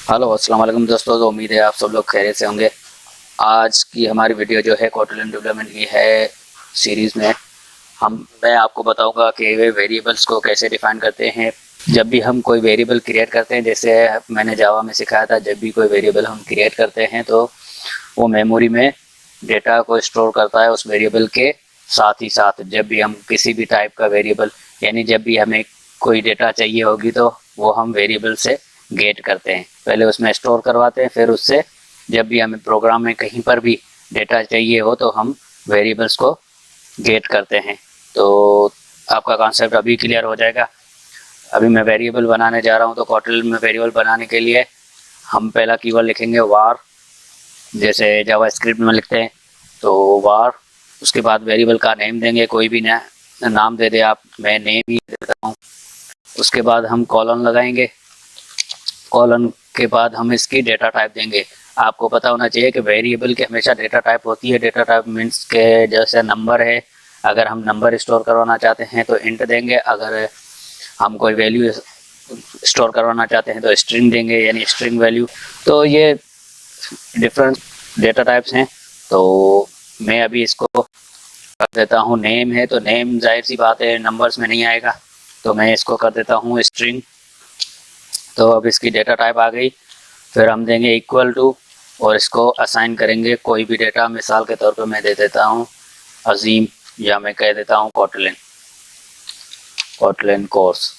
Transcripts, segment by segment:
Hello अस्सलाम वालेकुम दोस्तों। तो उम्मीद है आप सब लोग खैरियत से होंगे। आज की हमारी वीडियो जो है कोटलिन डेवलपमेंट की है सीरीज़ में मैं आपको बताऊंगा कि वे वेरिएबल्स को कैसे डिफाइन करते हैं। जब भी हम कोई वेरिएबल क्रिएट करते हैं, जैसे मैंने जावा में सिखाया था, जब भी कोई वेरिएबल हम क्रिएट करते हैं तो वो मेमोरी में डेटा को स्टोर करता है उस वेरिएबल के साथ ही साथ। जब भी हम किसी भी टाइप का वेरिएबल, यानी जब भी हमें कोई डेटा चाहिए होगी तो वो हम वेरिएबल से गेट करते हैं, पहले उसमें स्टोर करवाते हैं, फिर उससे जब भी हमें प्रोग्राम में कहीं पर भी डेटा चाहिए हो तो हम वेरिएबल्स को गेट करते हैं। तो आपका कॉन्सेप्ट अभी क्लियर हो जाएगा। अभी मैं वेरिएबल बनाने जा रहा हूँ। तो कोटलिन में वेरिएबल बनाने के लिए हम पहला कीवर्ड लिखेंगे वार, जैसे जावास्क्रिप्ट में लिखते हैं। तो वार, उसके बाद वेरिएबल का नेम देंगे, कोई भी नाम दे दे आप, मैं नेम ही देता हूँ। उसके बाद हम कॉलन लगाएंगे, कॉलन के बाद हम इसकी डेटा टाइप देंगे। आपको पता होना चाहिए कि वेरिएबल की हमेशा डेटा टाइप होती है। डेटा टाइप मीन्स के जैसे नंबर है, अगर हम नंबर स्टोर करवाना चाहते हैं तो इंट देंगे, अगर हम कोई वैल्यू स्टोर करवाना चाहते हैं तो स्ट्रिंग देंगे, यानी स्ट्रिंग वैल्यू। तो ये डिफरेंट डेटा टाइप्स हैं। तो मैं अभी इसको कर देता हूँ नेम है, तो नेम जाहिर सी बात है नंबर्स में नहीं आएगा, तो मैं इसको कर देता हूँ स्ट्रिंग। तो अब इसकी डेटा टाइप आ गई। फिर हम देंगे इक्वल टू और इसको असाइन करेंगे कोई भी डेटा। मिसाल के तौर पे मैं दे देता हूँ अजीम, या मैं कह देता हूँ कोटलिन कोर्स।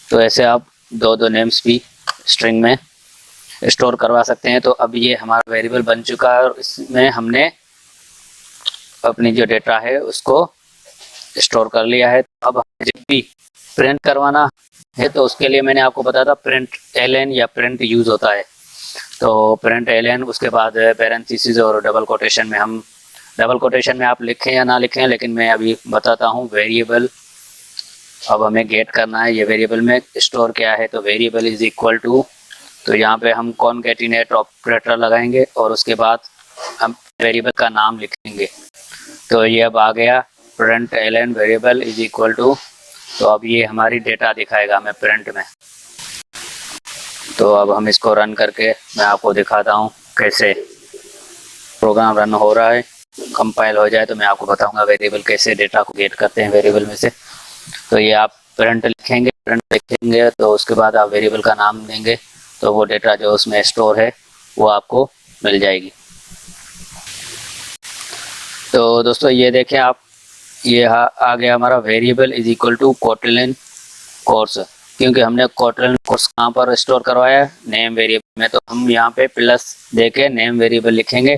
तो ऐसे आप दो नेम्स भी स्ट्रिंग में स्टोर करवा सकते हैं। तो अब ये हमारा वेरिएबल बन चुका है और इसमें हमने अपनी जो डेटा है उसको स्टोर कर लिया है। अब जब भी प्रिंट करवाना है तो उसके लिए मैंने आपको बताया था प्रिंट एलएन या प्रिंट यूज होता है। तो प्रिंट एलएन, उसके बाद पैरेंथेसिस और डबल कोटेशन में, हम डबल कोटेशन में आप लिखें या ना लिखें, लेकिन मैं अभी बताता हूँ। वेरिएबल अब हमें गेट करना है, ये वेरिएबल में स्टोर क्या है। तो वेरिएबल इज इक्वल टू, तो यहाँ पे हम कॉनकैटिनेट ऑपरेटर लगाएंगे और उसके बाद हम वेरिएबल का नाम लिखेंगे। तो ये अब आ गया print LN variable is equal to. तो अब ये हमारी डेटा दिखाएगा हमें प्रिंट में। तो अब हम इसको रन करके मैं आपको दिखाता हूँ कैसे प्रोग्राम रन हो रहा है। कंपाइल हो जाए तो मैं आपको बताऊंगा वेरिएबल कैसे डेटा को गेट करते हैं वेरिएबल में से। तो ये आप प्रिंट लिखेंगे तो उसके बाद आप वेरिएबल का नाम देंगे, तो वो डेटा जो उसमें स्टोर है वो आपको मिल जाएगी। तो दोस्तों ये देखें आप, ये आ गया हमारा variable is equal to Kotlin course, क्योंकि हमने कोटलिन कोर्स कहाँ पर स्टोर करवाया है, नेम वेरिएबल में। तो हम यहाँ पे प्लस देके नेम वेरिएबल लिखेंगे।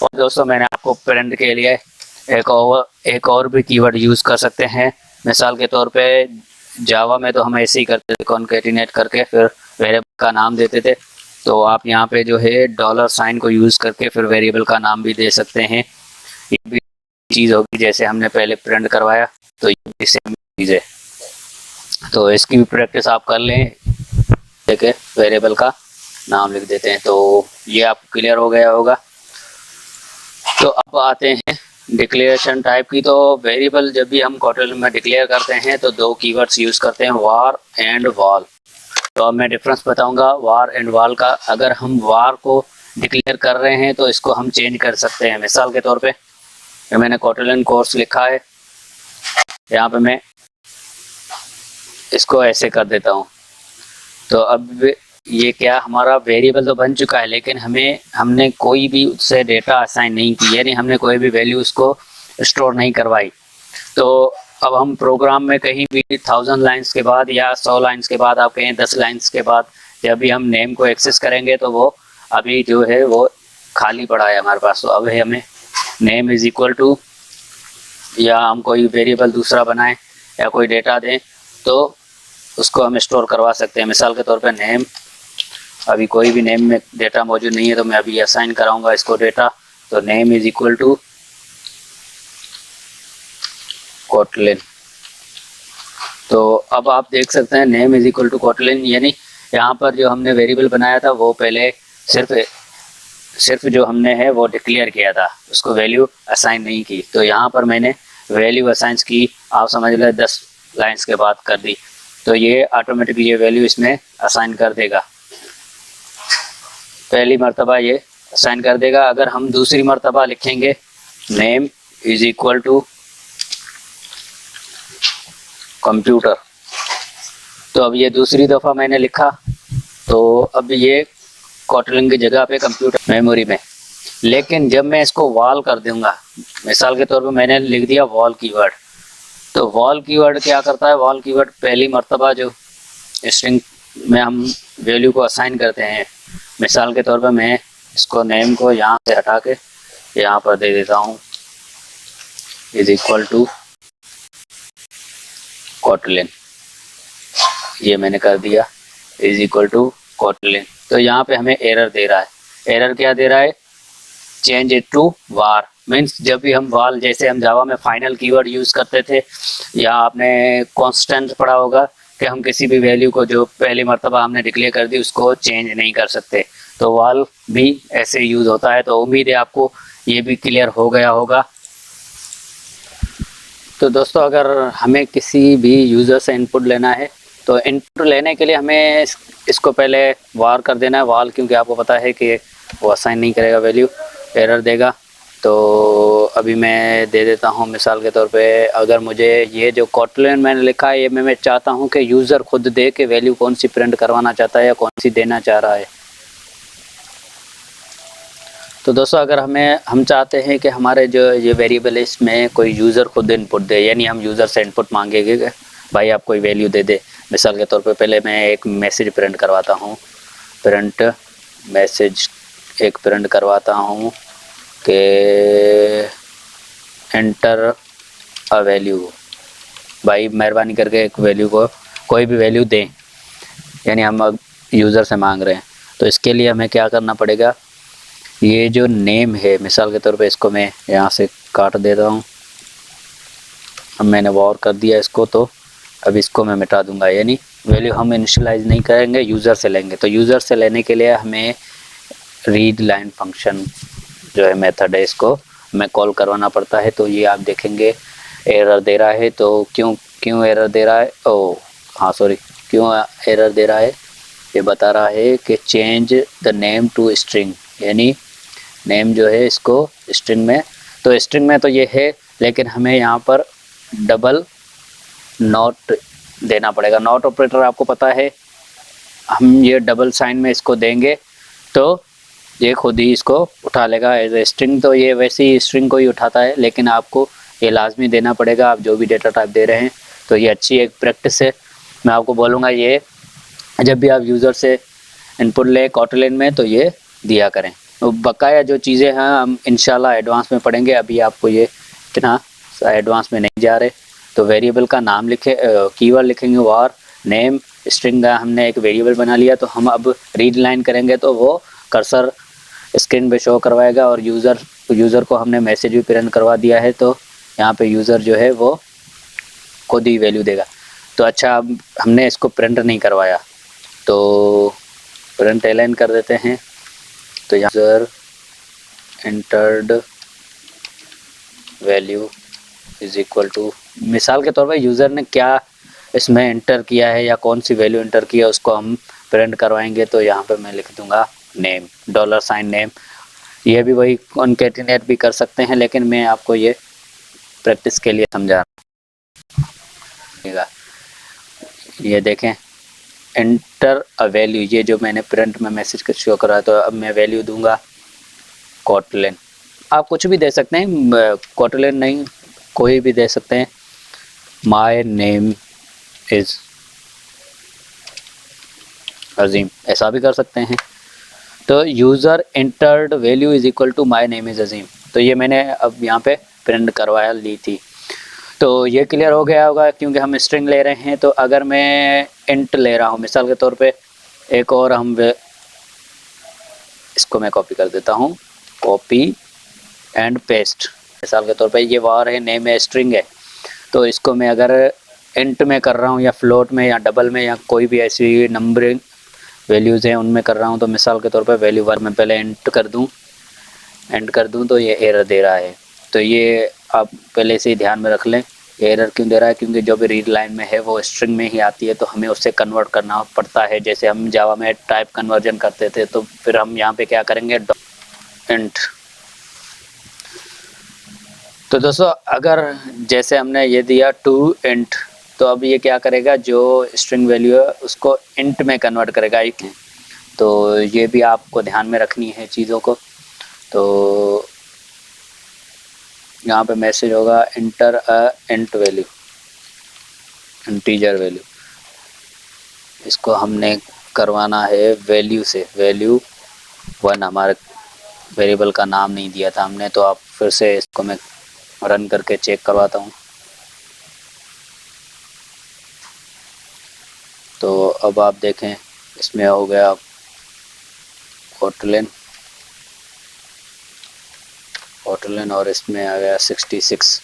और दोस्तों मैंने आपको प्रिंट के लिए एक और भी कीवर्ड यूज कर सकते हैं। मिसाल के तौर पे जावा में तो हम ऐसे ही करते थे, कॉनकैटिनेट करके फिर वेरिएबल का नाम देते थे। तो आप यहाँ पे जो है डॉलर साइन को यूज करके फिर वेरिएबल का नाम भी दे सकते हैं। ये भी चीज होगी जैसे हमने पहले प्रिंट करवाया, तो ये भी सेम चीज है। तो इसकी भी प्रैक्टिस आप कर लें। देखिए वेरिएबल का नाम लिख देते हैं। तो ये आपको क्लियर हो गया होगा। तो अब आते हैं डिक्लेरेशन टाइप की। तो वेरिएबल जब भी हम कोटलिन में डिक्लेयर करते हैं तो दो कीवर्ड्स यूज करते हैं, वार एंड वॉल। तो अब मैं डिफरेंस बताऊंगा वार एंड वॉल का। अगर हम वार को डिक्लेयर कर रहे हैं तो इसको हम चेंज कर सकते हैं। मिसाल के तौर पे मैंने कोटलिन कोर्स लिखा है, यहाँ पे मैं इसको ऐसे कर देता हूँ। तो अब ये क्या, हमारा वेरिएबल तो बन चुका है, लेकिन हमने कोई भी उससे डेटा असाइन नहीं की, यानी हमने कोई भी वैल्यू उसको स्टोर नहीं करवाई। तो अब हम प्रोग्राम में कहीं भी 1000 लाइंस के बाद या 100 लाइंस के बाद, आप कहें 10 लाइंस के बाद, जब भी हम नेम को एक्सेस करेंगे तो वो अभी जो है वो खाली पड़ा है हमारे पास। तो अब हमें नेम इज इक्वल टू, या हम कोई वेरिएबल दूसरा बनाएं या कोई डेटा दें तो उसको हम स्टोर करवा सकते हैं। मिसाल के तौर पे नेम, अभी कोई भी नेम में डेटा मौजूद नहीं है तो मैं अभी असाइन कराऊंगा इसको डेटा। तो name is equal to Kotlin. तो अब आप देख सकते हैं name is equal to Kotlin, यानी यहाँ पर जो हमने वेरिएबल बनाया था वो पहले सिर्फ जो हमने है वो डिक्लेयर किया था, उसको वैल्यू असाइन नहीं की। तो यहाँ पर मैंने वैल्यू असाइन की, आप समझ लें 10 लाइंस के बाद कर दी, तो ये ऑटोमेटिकली ये वैल्यू इसमें असाइन कर देगा। पहली मर्तबा ये असाइन कर देगा। अगर हम दूसरी मर्तबा लिखेंगे name is equal to computer, तो अब ये दूसरी दफ़ा मैंने लिखा, तो अब ये कोटलिन की जगह पे कंप्यूटर मेमोरी में। लेकिन जब मैं इसको वॉल कर दूंगा, मिसाल के तौर पे मैंने लिख दिया वॉल कीवर्ड, तो वॉल कीवर्ड क्या करता है, वॉल कीवर्ड पहली मर्तबा जो स्ट्रिंग में हम वैल्यू को असाइन करते हैं, मिसाल के तौर पे मैं इसको नेम को यहाँ से हटा के यहाँ पर दे देता हूँ इज इक्वल टू कोटलिन, ये मैंने कर दिया इज इक्वल टू कोटलिन। तो यहाँ पे हमें एरर दे रहा है। एरर क्या दे रहा है, change it to var. Means जब भी हम वाल, जैसे हम जावा में फाइनल कीवर्ड यूज करते थे, या आपने कांस्टेंट पढ़ा होगा कि हम किसी भी वैल्यू को जो पहली मर्तबा हमने डिक्लेयर कर दी उसको चेंज नहीं कर सकते, तो वाल भी ऐसे यूज होता है। तो उम्मीद है आपको ये भी क्लियर हो गया होगा। तो दोस्तों, अगर हमें किसी भी यूज़र से इनपुट लेना है, तो इनपुट लेने के लिए हमें इसको पहले वार कर देना है, वाल, क्योंकि आपको पता है कि वो असाइन नहीं करेगा वैल्यू, एरर देगा। तो अभी मैं दे देता हूँ मिसाल के तौर पे, अगर मुझे ये जो कोटलिन मैंने लिखा है, ये मैं चाहता हूँ कि यूज़र खुद दे के वैल्यू कौन सी प्रिंट करवाना चाहता है या कौन सी देना चाह रहा है। तो दोस्तों, अगर हम चाहते हैं कि हमारे जो ये वेरिएबल है इसमें कोई यूज़र खुद इनपुट दे, यानी हम यूज़र से इनपुट मांगेंगे कि भाई आप कोई वैल्यू दे दे। मिसाल के तौर पे पहले मैं एक मैसेज प्रिंट करवाता हूँ, प्रिंट मैसेज एक प्रिंट करवाता हूँ कि एंटर अ वैल्यू। भाई मेहरबानी करके एक वैल्यू को कोई भी वैल्यू दें, यानी हम यूज़र से मांग रहे हैं। तो इसके लिए हमें क्या करना पड़ेगा, ये जो नेम है, मिसाल के तौर पे इसको मैं यहाँ से काट देता हूँ। अब मैंने वॉर कर दिया इसको, तो अब इसको मैं मिटा दूंगा, यानी वैल्यू हम इनिशियलाइज नहीं करेंगे, यूज़र से लेंगे। तो यूज़र से लेने के लिए हमें रीड लाइन फंक्शन जो है मेथड है, इसको हमें कॉल करवाना पड़ता है। तो ये आप देखेंगे एरर दे रहा है। तो क्यों एरर दे रहा है, क्यों एरर दे रहा है, ये बता रहा है कि change the name to string, यानी नेम जो है इसको स्ट्रिंग में, तो स्ट्रिंग में तो ये है, लेकिन हमें यहाँ पर डबल नॉट देना पड़ेगा। नॉट ऑपरेटर आपको पता है, हम ये डबल साइन में इसको देंगे तो ये खुद ही इसको उठा लेगा एज ए स्ट्रिंग। तो ये वैसे ही स्ट्रिंग को ही उठाता है, लेकिन आपको ये लाजमी देना पड़ेगा, आप जो भी डेटा टाइप दे रहे हैं। तो ये अच्छी एक प्रैक्टिस है, मैं आपको बोलूँगा ये जब भी आप यूज़र से इनपुट लें कोटलिन में तो ये दिया करें। तो बकाया जो चीज़ें हैं हम इंशाल्लाह एडवांस में पढ़ेंगे, अभी आपको ये इतना एडवांस में नहीं जा रहे। तो वेरिएबल का नाम लिखे, कीवर्ड लिखेंगे वार, नेम, स्ट्रिंग का हमने एक वेरिएबल बना लिया। तो हम अब रीड लाइन करेंगे तो वो कर्सर स्क्रीन पे शो करवाएगा, और यूज़र को हमने मैसेज भी प्रिंट करवा दिया है, तो यहाँ पे यूज़र जो है वो खुद ही वैल्यू देगा। तो अच्छा, अब हमने इसको प्रिंट नहीं करवाया, तो प्रिंट एलाइन कर देते हैं। तो user entered value is equal to, मिसाल के तौर पर यूज़र ने क्या इसमें एंटर किया है या कौन सी वैल्यू एंटर किया उसको हम प्रिंट करवाएंगे। तो यहाँ पे मैं लिख दूंगा नेम, $साइन नेम। ये भी वही कॉन्केटिनेट भी कर सकते हैं, लेकिन मैं आपको ये प्रैक्टिस के लिए समझा रहा हूँ। ये देखें एंटर अ वैल्यू, ये जो मैंने प्रिंट में मैसेज का शो करा, तो अब मैं वैल्यू दूंगा कोटलिन। आप कुछ भी दे सकते हैं, कोटलिन नहीं कोई भी दे सकते हैं। माय नेम इज़ अजीम, ऐसा भी कर सकते हैं। तो user entered value is equal to my name is Azeem, तो ये मैंने अब यहाँ पे प्रिंट करवाया ली थी। तो ये क्लियर हो गया होगा, क्योंकि हम स्ट्रिंग ले रहे हैं। तो अगर मैं इंट ले रहा हूँ, मिसाल के तौर पे एक और हम इसको मैं कॉपी कर देता हूँ, कॉपी एंड पेस्ट। मिसाल के तौर पे ये वार है, नेम है, स्ट्रिंग है, तो इसको मैं अगर इंट में कर रहा हूँ या फ्लोट में या डबल में या कोई भी ऐसी नंबरिंग वैल्यूज़ हैं उनमें कर रहा हूँ, तो मिसाल के तौर पे वैल्यू वन में पहले एंट कर दूँ तो ये एरर दे रहा है। तो ये आप पहले से ही ध्यान में रख लें एरर क्यों दे रहा है? क्योंकि जो भी रीड लाइन में है वो स्ट्रिंग में ही आती है, तो हमें उससे कन्वर्ट करना पड़ता है। जैसे हम जावा में टाइप कन्वर्जन करते थे, तो फिर हम यहाँ पे क्या करेंगे, इंट। तो दोस्तों अगर जैसे हमने ये दिया टू इंट, तो अब ये क्या करेगा, जो स्ट्रिंग वैल्यू है उसको इंट में कन्वर्ट करेगा। तो ये भी आपको ध्यान में रखनी है चीज़ों को। तो यहाँ पे मैसेज होगा इंटर अ इंट वैल्यू, इंटीजर वैल्यू। इसको हमने करवाना है वैल्यू से, वैल्यू 1। हमारे वेरिएबल का नाम नहीं दिया था हमने, तो आप फिर से इसको मैं रन करके चेक करवाता हूँ। तो अब आप देखें, इसमें हो गया कोटलिन और इसमें आ गया 66।